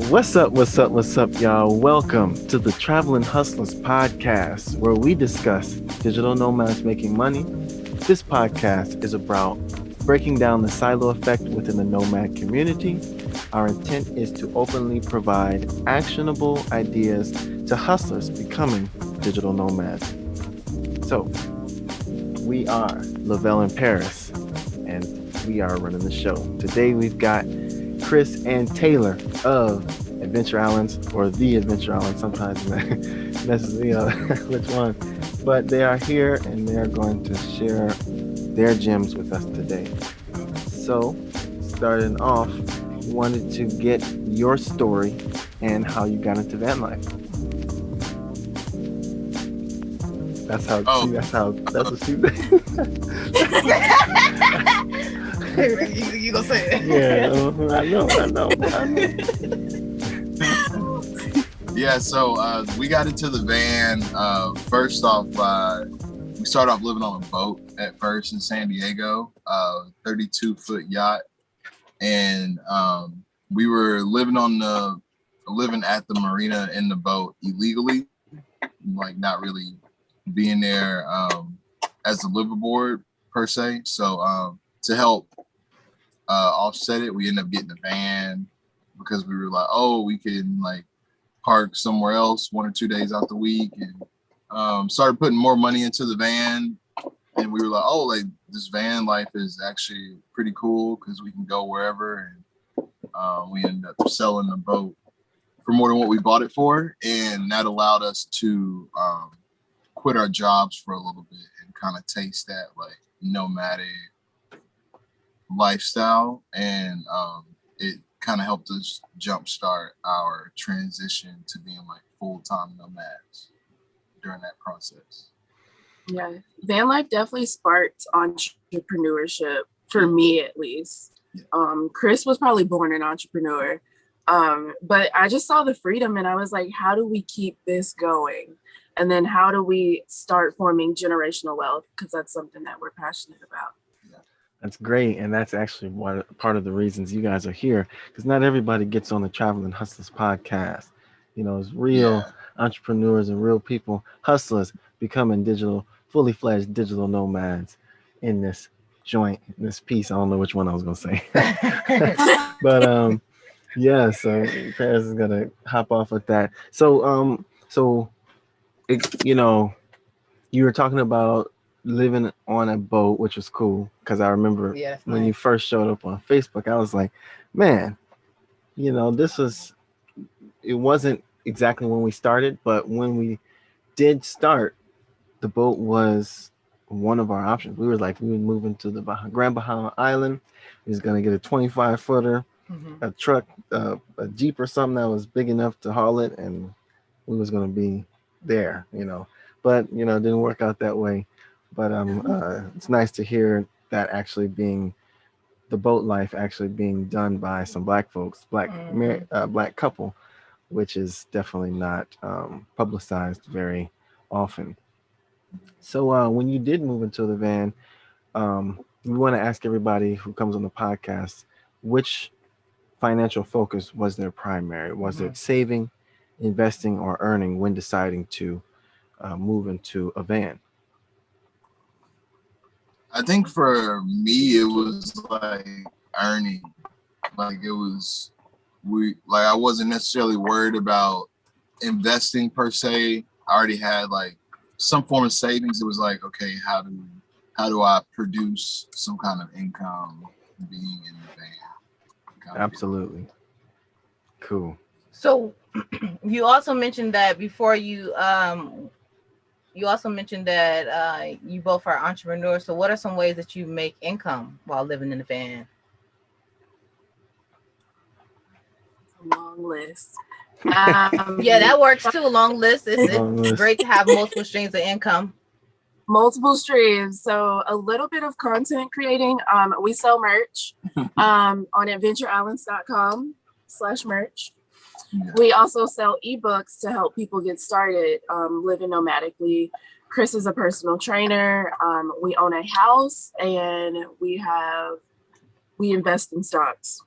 What's up, y'all? Welcome to the Travelin Hustlas Podcast, where we discuss digital nomads making money. This podcast is about breaking down the silo effect within the nomad community. Our intent is to openly provide actionable ideas to hustlers becoming digital nomads. So, we are Lavelle and Paris, and we are running the show. Today we've got Chris and Taylor of Adventure Islands, or the Adventure Islands. Sometimes messes which one. But they are here and they are going to share their gems with us today. So, starting off, wanted to get your story and how you got into van life. That's what she You gonna say it? Yeah, I know. Yeah, so we got into the van. First off, we started off living on a boat at first in San Diego, 32-foot yacht, and we were living at the marina in the boat illegally, like not really being there as a liveaboard per se. So to help offset it, we ended up getting a van because we were like, oh, we can like park somewhere else 1 or 2 days out the week, and started putting more money into the van. And we were like, oh, like this van life is actually pretty cool because we can go wherever. And we ended up selling the boat for more than what we bought it for, and that allowed us to quit our jobs for a little bit and kind of taste that like nomadic lifestyle, and it kind of helped us jumpstart our transition to being like full-time nomads during that process. Yeah, van life definitely sparked entrepreneurship for me, at least. Yeah. Chris was probably born an entrepreneur, but I just saw the freedom and I was like, how do we keep this going? And then how do we start forming generational wealth? Because that's something that we're passionate about. That's great, and that's actually part of the reasons you guys are here, because not everybody gets on the Travelin Hustlas Podcast. You know, it's real entrepreneurs and real people, hustlers, becoming fully fledged digital nomads in this joint, in this piece. I don't know which one I was going to say. But yeah, so Paris is going to hop off with that. So, you were talking about living on a boat, which was cool, because I remember when you first showed up on Facebook, I was like, man, it wasn't exactly when we started, but when we did start, the boat was one of our options. We were moving to the Grand Bahama Island. We was going to get a 25-footer, a truck, a Jeep or something that was big enough to haul it, and we was going to be there, but it didn't work out that way. But it's nice to hear that actually being the boat life actually being done by some Black folks, Black couple, which is definitely not publicized very often. So when you did move into the van, we want to ask everybody who comes on the podcast, which financial focus was their primary? Was it saving, investing, or earning when deciding to move into a van? I think for me, it was like earning. Like I wasn't necessarily worried about investing per se. I already had like some form of savings. It was like, okay, how do I produce some kind of income being in the van? Absolutely. Cool. So you also mentioned that before you both are entrepreneurs. So what are some ways that you make income while living in the van? Long list. Yeah, that works too. A long list. It's great to have multiple streams of income. Multiple streams. So a little bit of content creating. We sell merch on adventureislands.com/merch. Yeah. We also sell ebooks to help people get started living nomadically. Chris is a personal trainer. We own a house, and we invest in stocks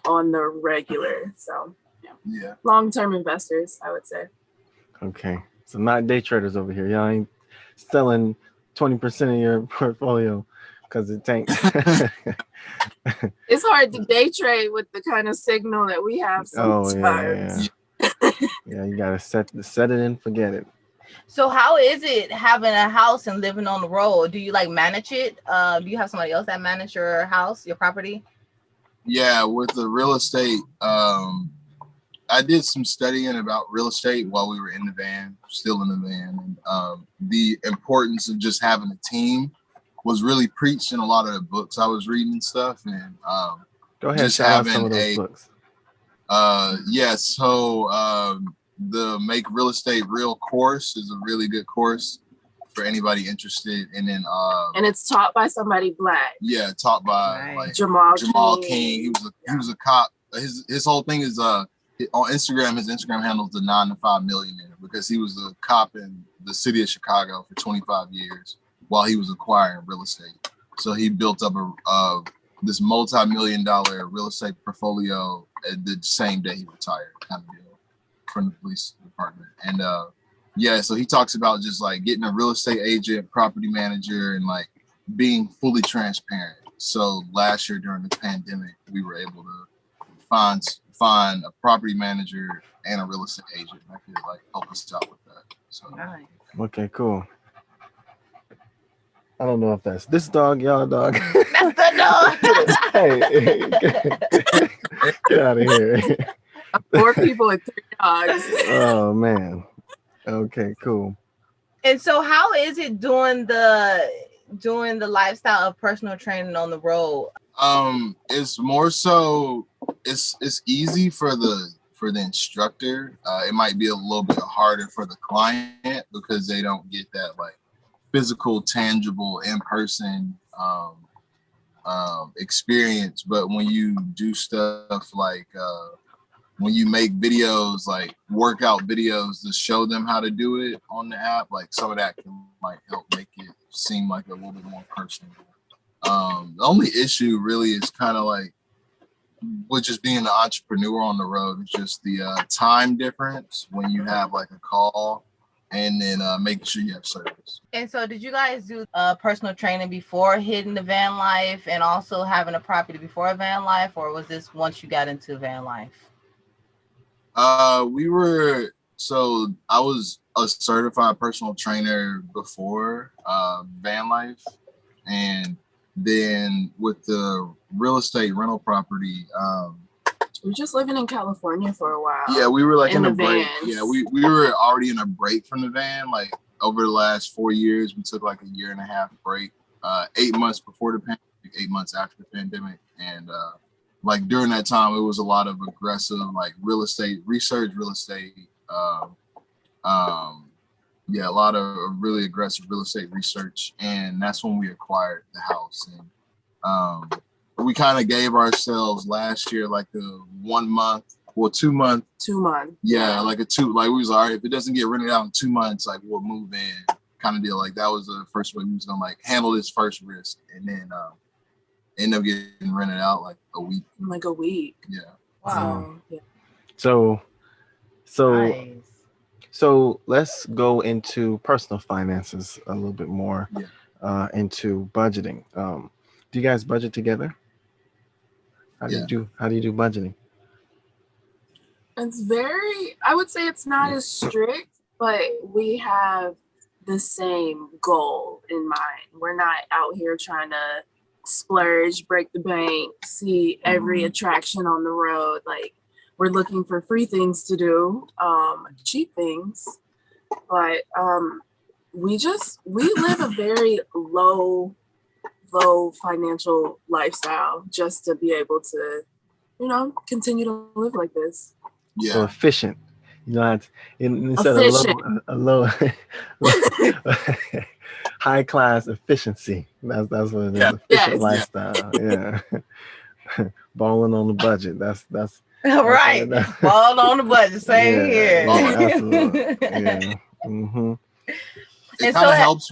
on the regular. So, yeah. Yeah. Long-term investors, I would say. Okay. So not day traders over here. Y'all ain't selling 20% of your portfolio because it tanks. It's hard to day trade with the kind of signal that we have sometimes. Yeah, you gotta set it and forget it. So how is it having a house and living on the road? Do you like manage it? Do you have somebody else that manage your house, your property? Yeah, with the real estate, I did some studying about real estate while we were in the van, still in the van. And the importance of just having a team was really preached in a lot of the books I was reading and stuff. And Go ahead, just shout out having some of those books. The Make Real Estate Real course is a really good course for anybody interested. And then and it's taught by somebody Black. Yeah, taught by like Jamal King. He was a cop. His whole thing is on Instagram. His Instagram handle is the 9 to 5 millionaire because he was a cop in the city of Chicago for 25 years while he was acquiring real estate. So he built up this multi-million-dollar real estate portfolio at the same day he retired, kind of deal, from the police department. And so he talks about just like getting a real estate agent, property manager, and like being fully transparent. So last year during the pandemic, we were able to find a property manager and a real estate agent that could like help us out with that. So nice. Okay, cool. I don't know if that's this dog, y'all dog. That's the dog. Hey, get out of here. 4 people and 3 dogs. Oh man. Okay, cool. And so how is it doing the lifestyle of personal training on the road? It's more so it's easy for the instructor. It might be a little bit harder for the client because they don't get that like physical, tangible, in-person experience. But when you do stuff like when you make videos, like workout videos to show them how to do it on the app, like some of that can like help make it seem like a little bit more personal. The only issue really is kind of like with just being an entrepreneur on the road, it's just the time difference when you have like a call and then making sure you have service. And so did you guys do personal training before hitting the van life and also having a property before van life, or was this once you got into van life? I was a certified personal trainer before van life, and then with the real estate rental property, we were just living in California for a while. Yeah, we were like in a break. Vans. Yeah, we were already in a break from the van. Like over the last 4 years, we took like a 1.5 year break. 8 months before the pandemic, 8 months after the pandemic, and like during that time, it was a lot of aggressive like real estate research, a lot of really aggressive real estate research, and that's when we acquired the house. And we kind of gave ourselves last year like a 1 month, well 2 month, 2 months. Yeah, like a two. Like we was like, all right, if it doesn't get rented out in 2 months, like we'll move in, kind of deal. Like that was the first way we was gonna like handle this first risk, and then end up getting rented out like a week. Like a week. Yeah. Wow. So Nice. So let's go into personal finances a little bit more, into budgeting. Do you guys budget together? How do you do budgeting? It's I would say it's not as strict, but we have the same goal in mind. We're not out here trying to splurge, break the bank, see every attraction on the road. Like, we're looking for free things to do, cheap things. But we live a very low financial lifestyle just to be able to, continue to live like this. Yeah. So efficient. Instead of a low high class efficiency. That's what it is. Yeah. Efficient lifestyle. Yeah. Balling on the budget. That's right. Balling on the budget. Same here. Absolutely. Yeah. Mm-hmm. It kind of helps.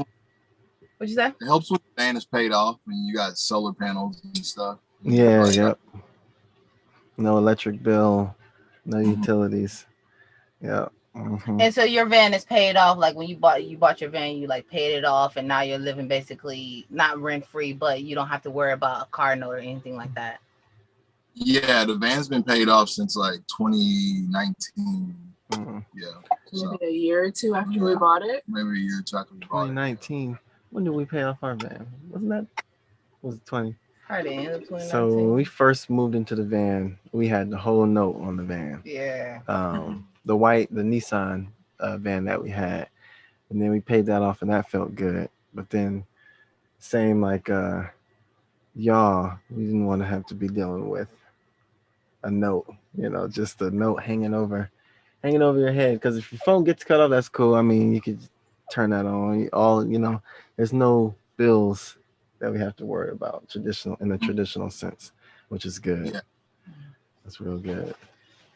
What'd you say? It helps when the van is paid off and you got solar panels and stuff. Yeah. Yep. No electric bill. No utilities. Yeah. Mm-hmm. And so your van is paid off. Like when you bought your van, you like paid it off, and now you're living basically not rent free, but you don't have to worry about a car note or anything like that. Yeah, the van's been paid off since like 2019. Mm-hmm. Yeah. Maybe a year or two after we bought it. Maybe a year or two after we bought it. 2019. When did we pay off our van? Wasn't that? Was it 20? Probably the end of 2019. So when we first moved into the van, we had the whole note on the van. Yeah. The Nissan van that we had, and then we paid that off, and that felt good. But then, same like y'all, we didn't want to have to be dealing with a note, just a note hanging over your head. Because if your phone gets cut off, that's cool. I mean, you could turn that on. There's no bills that we have to worry about in the traditional sense, which is good. Yeah. That's real good.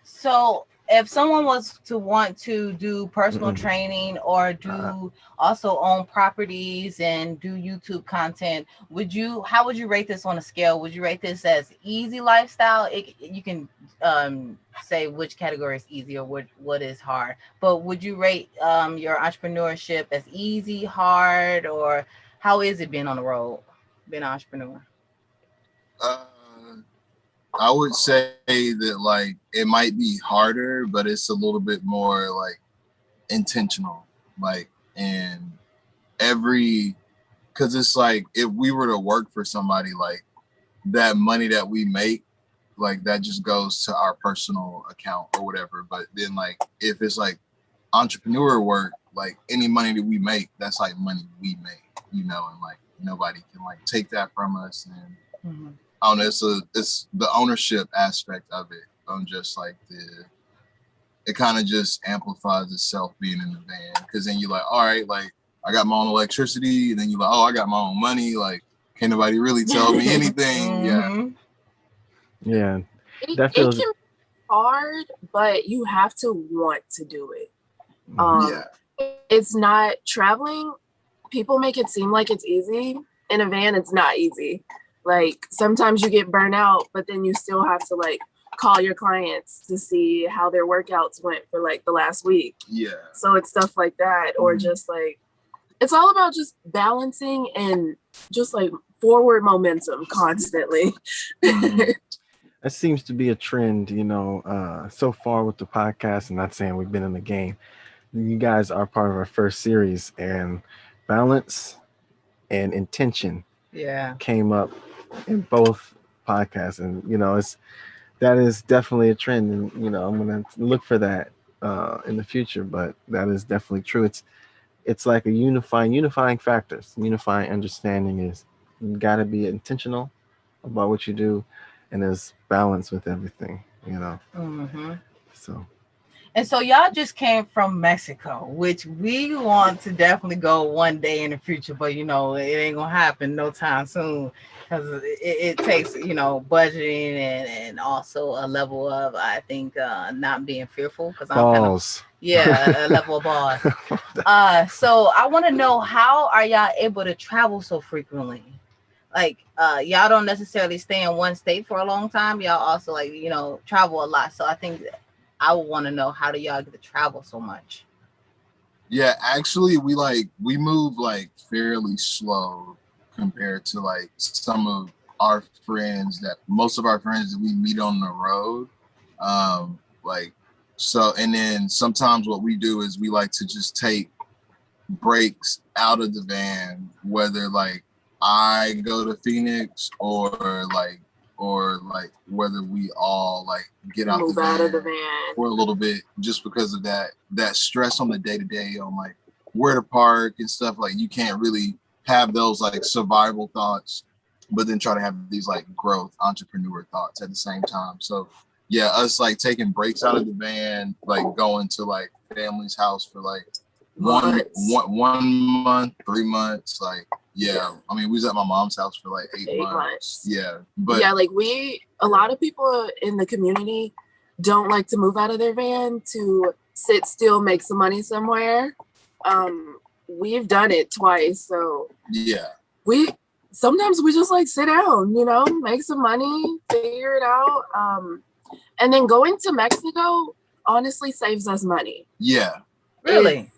So if someone was to want to do personal training or do also own properties and do YouTube content, how would you rate this on a scale? Would you rate this as easy lifestyle? You can say which category is easy or what is hard, but would you rate your entrepreneurship as easy, hard, or how is it being on the road, being an entrepreneur? I would say that like it might be harder, but it's a little bit more like intentional. Like, and because it's like if we were to work for somebody, like that money that we make, like that just goes to our personal account or whatever. But then like if it's like entrepreneur work, like any money that we make, that's like money we make, and like nobody can like take that from us. And I don't know, it's the ownership aspect of it. Just like it kind of just amplifies itself being in the van, because then you're like, all right, like I got my own electricity, and then you're like, oh, I got my own money, like can't nobody really tell me anything. Yeah. It can be hard, but you have to want to do it. It's not traveling. People make it seem like it's easy. In a van, it's not easy. Like sometimes you get burnt out, but then you still have to like call your clients to see how their workouts went for like the last week. Yeah. So it's stuff like that, or just like, it's all about just balancing and just like forward momentum constantly. That seems to be a trend, so far with the podcast. I'm not saying we've been in the game. You guys are part of our first series, and balance and intention came up in both podcasts, and that is definitely a trend, and I'm gonna look for that in the future. But that is definitely true. It's like a unifying factors. Unifying understanding is you got to be intentional about what you do, and there's balance with everything. So y'all just came from Mexico, which we want to definitely go one day in the future, but it ain't gonna happen no time soon, because it takes budgeting and also a level of, I think, not being fearful, because I'm balls. A level of balls. So I want to know, how are y'all able to travel so frequently? Like y'all don't necessarily stay in one state for a long time. Y'all also travel a lot. So I think I would want to know, how do y'all get to travel so much? Yeah, actually, we move like fairly slow compared to like some of our friends, most of our friends that we meet on the road. And then sometimes what we do is we like to just take breaks out of the van, whether like I go to Phoenix or whether we all like get out of the van for a little bit, just because of that stress on the day-to-day on like where to park and stuff. Like you can't really have those like survival thoughts, but then try to have these like growth entrepreneur thoughts at the same time. So yeah, us like taking breaks out of the van, like going to like family's house for like 1 month, 3 months, like. Yeah, I mean, we was at my mom's house for like 8 months. Yeah, but yeah, like a lot of people in the community don't like to move out of their van to sit still, make some money somewhere. We've done it twice, so yeah, sometimes we just like sit down, make some money, figure it out. And then going to Mexico honestly saves us money. Yeah. Really?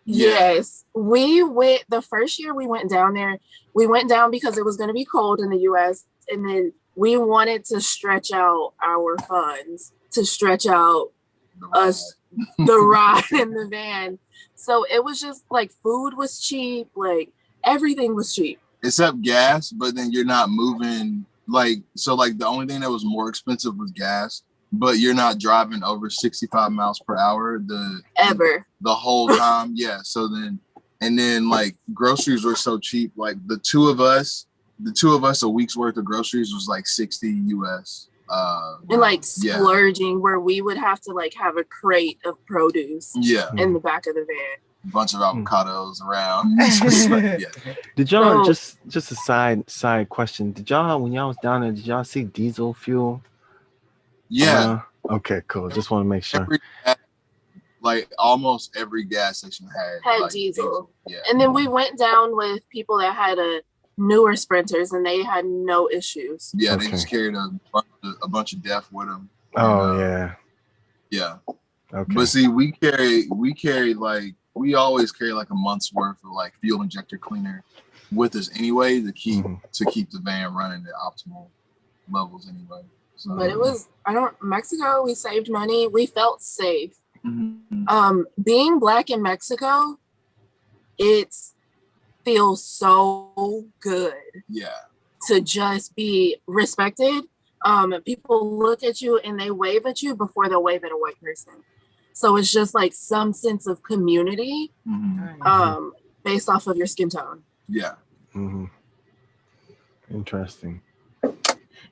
Yes. We went the first year we went down there. We went down because it was going to be cold in the US. And then we wanted to stretch out our funds, to stretch out us, the ride in the van. So it was just like food was cheap, like everything was cheap. Except gas, but then you're not moving like the only thing that was more expensive was gas, but you're not driving over 65 miles per hour the whole time. Yeah. So then like groceries were so cheap. Like the two of us a week's worth of groceries was like 60 US. And like splurging where we would have to like have a crate of produce in the back of the van. A bunch of avocados around. Did y'all just a side question? Did y'all, when y'all was down there, did y'all see diesel fuel? Yeah. Okay, cool. Just want to make sure. Almost every gas station had like, diesel. Yeah. And then we went down with people that had newer Sprinters, and they had no issues. Yeah, they just carried a bunch of DEF with them. Yeah. Okay. But see, we always carry like a month's worth of like fuel injector cleaner with us anyway to keep the van running at optimal levels anyway. So, but it was Mexico, we saved money. We felt safe. Mm-hmm. Being Black in Mexico, it feels so good. Yeah. To just be respected. People look at you and they wave at you before they'll wave at a white person. So it's just like some sense of community, based off of your skin tone. Yeah. Mm-hmm. Interesting.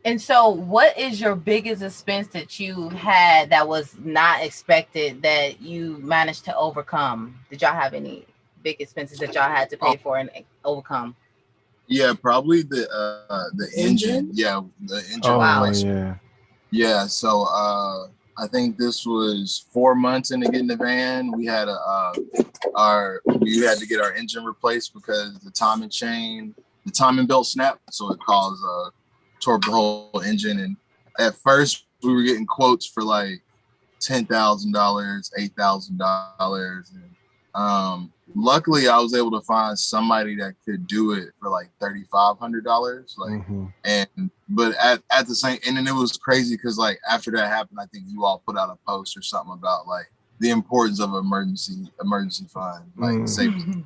And so what is your biggest expense that you had that was not expected that you managed to overcome? Did y'all have any big expenses that y'all had to pay for and overcome? Yeah, probably the engine. Yeah, the engine. Oh, wow. Yeah. So I think this was 4 months into getting the van. We had we had to get our engine replaced because the timing belt snapped, so it caused tore the whole engine. And at first we were getting quotes for like $10,000, $8,000, and luckily I was able to find somebody that could do it for like $3,500. Like, but at the same, and then it was crazy because like after that happened, I think you all put out a post or something about like the importance of emergency fund, like safety.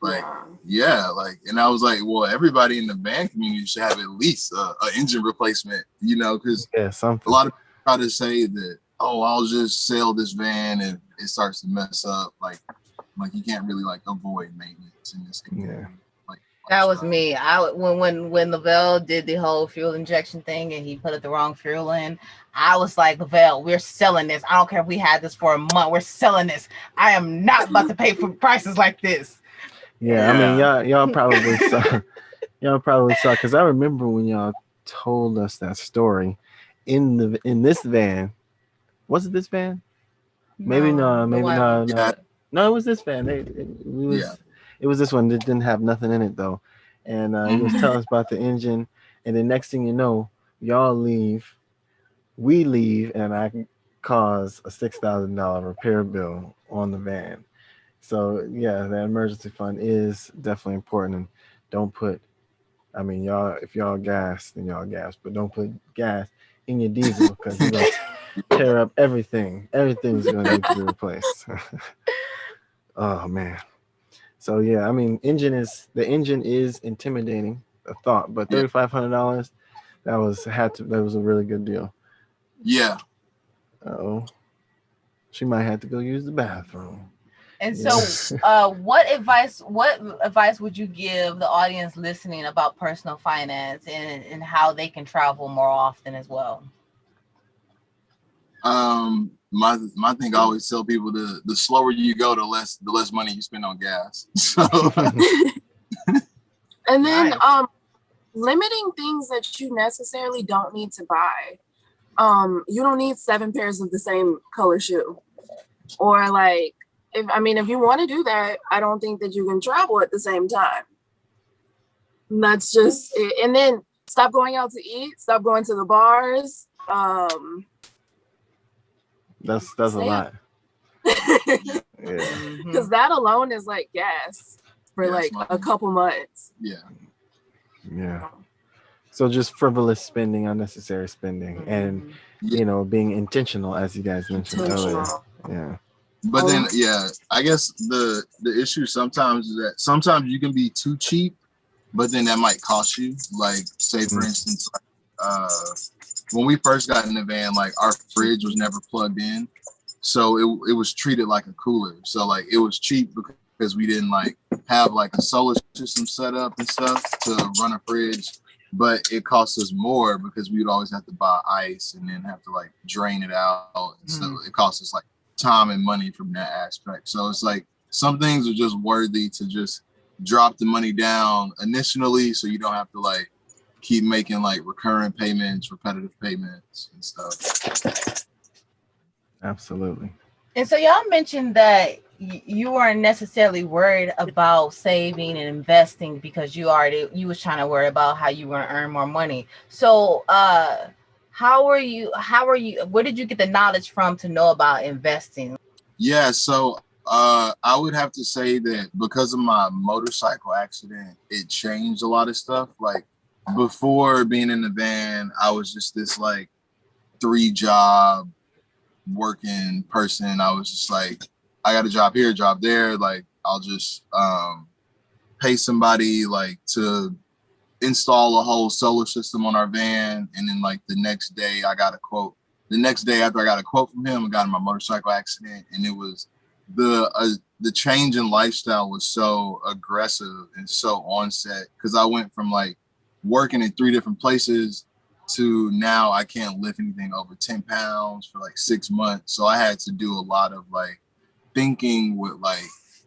Like, like, and I was like, well, everybody in the van community should have at least an engine replacement, because a lot of people try to say that, oh, I'll just sell this van and it starts to mess up. Like you can't really like avoid maintenance in this community. Like that was me. When Lavelle did the whole fuel injection thing and he put the wrong fuel in, I was like, Lavelle, we're selling this. I don't care if we had this for a month. We're selling this. I am not about to pay for prices like this. Yeah, I mean, y'all probably saw because I remember when y'all told us that story in this van. Was it this van? Maybe no. No, it was this van. It was this one that didn't have nothing in it though, and he was telling us about the engine, and the next thing you know, y'all leave, we leave, and I cause a $6,000 repair bill on the van. So yeah, the emergency fund is definitely important, and don't put, I mean, y'all, if y'all gas, then y'all gas, but don't put gas in your diesel because you're gonna tear up everything. Everything's gonna need to be replaced. Oh man. So yeah, I mean, the engine is intimidating, a thought, but $3,500, that was a really good deal. Yeah. She might have to go use the bathroom. And so, what advice would you give the audience listening about personal finance and how they can travel more often as well? My thing, I always tell people the slower you go, the less money you spend on gas. So. And then limiting things that you necessarily don't need to buy. You don't need 7 pairs of the same color shoe, or like. If you want to do that, I don't think that you can travel at the same time. And that's just it. And then stop going out to eat, stop going to the bars. That's a lot. Because Yeah. that alone is like gas for Gas like money. a couple months. Yeah. Yeah. So just frivolous spending, unnecessary spending, and being intentional, as you guys mentioned earlier. Intentional. Yeah. But then, yeah, I guess the issue sometimes is that sometimes you can be too cheap, but then that might cost you. Like, say for instance, when we first got in the van, like our fridge was never plugged in, so it was treated like a cooler. So like it was cheap because we didn't like have like a solar system set up and stuff to run a fridge, but it cost us more because we would always have to buy ice and then have to like drain it out. And so it cost us like time and money from that aspect. So it's like some things are just worthy to just drop the money down initially, so you don't have to like keep making like recurring payments, repetitive payments and stuff. Absolutely. And so y'all mentioned that you weren't necessarily worried about saving and investing because you was trying to worry about how you were going to earn more money. So where did you get the knowledge from to know about investing? Yeah, so I would have to say that because of my motorcycle accident, it changed a lot of stuff. Like before being in the van, I was just this like 3-job working person. I was just like, I got a job here, job there. Like I'll just pay somebody like to install a whole solar system on our van, and then like the next day I got a quote. The next day after I got a quote from him, I got in my motorcycle accident, and it was the change in lifestyle was so aggressive and so onset because I went from like working in 3 different places to now I can't lift anything over 10 pounds for like 6 months. So I had to do a lot of like thinking with like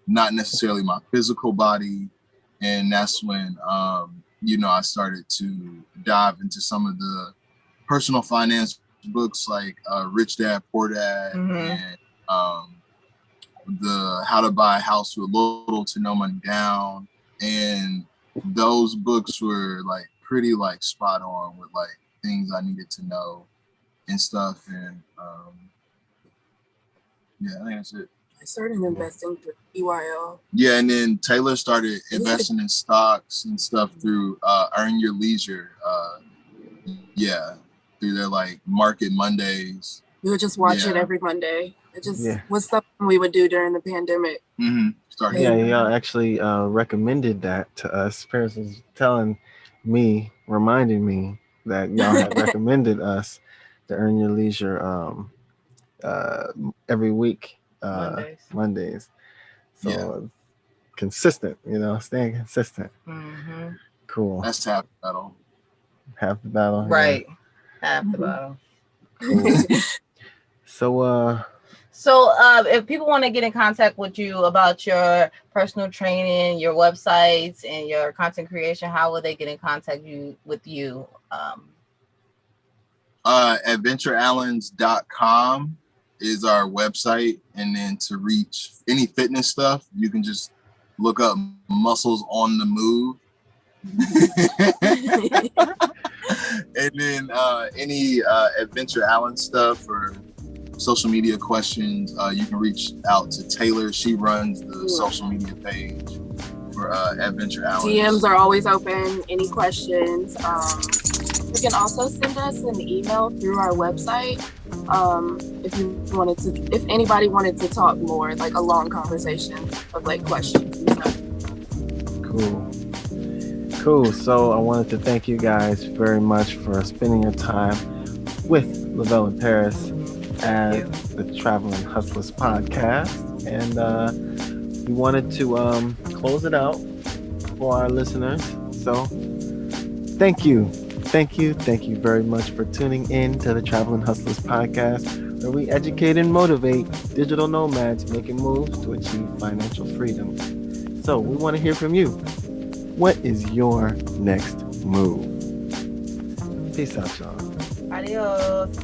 not necessarily my physical body. And that's when, I started to dive into some of the personal finance books like Rich Dad, Poor Dad, and the How to Buy a House with Little to No Money Down. And those books were like pretty like spot on with like things I needed to know and stuff. And I think that's it. I started investing through EYL. Yeah, and then Taylor started investing in stocks and stuff through Earn Your Leisure. Through their like Market Mondays. We would just watch it every Monday. It just was something we would do during the pandemic. Y'all actually recommended that to us. Paris was reminding me that y'all had recommended us to Earn Your Leisure every week. Mondays. So consistent, staying consistent. Cool. That's half the battle. Half the battle. Right. Half the battle. Cool. So if people want to get in contact with you about your personal training, your websites, and your content creation, how will they get in contact with you? AdventureAllens.com is our website, and then to reach any fitness stuff, you can just look up Muscles on the Move. And then any Adventure Allen stuff or social media questions, you can reach out to Taylor. She runs the social media page for Adventure Allen. DMs are always open. Any questions? You can also send us an email through our website if anybody wanted to talk more, like a long conversation of like questions and stuff. Cool. So I wanted to thank you guys very much for spending your time with Lavelle and Paris at the Travelin Hustlas Podcast. And we wanted to close it out for our listeners. So thank you very much for tuning in to the Travelin Hustlas Podcast, where we educate and motivate digital nomads making moves to achieve financial freedom. So we want to hear from you. What is your next move? Peace out, y'all. Adios.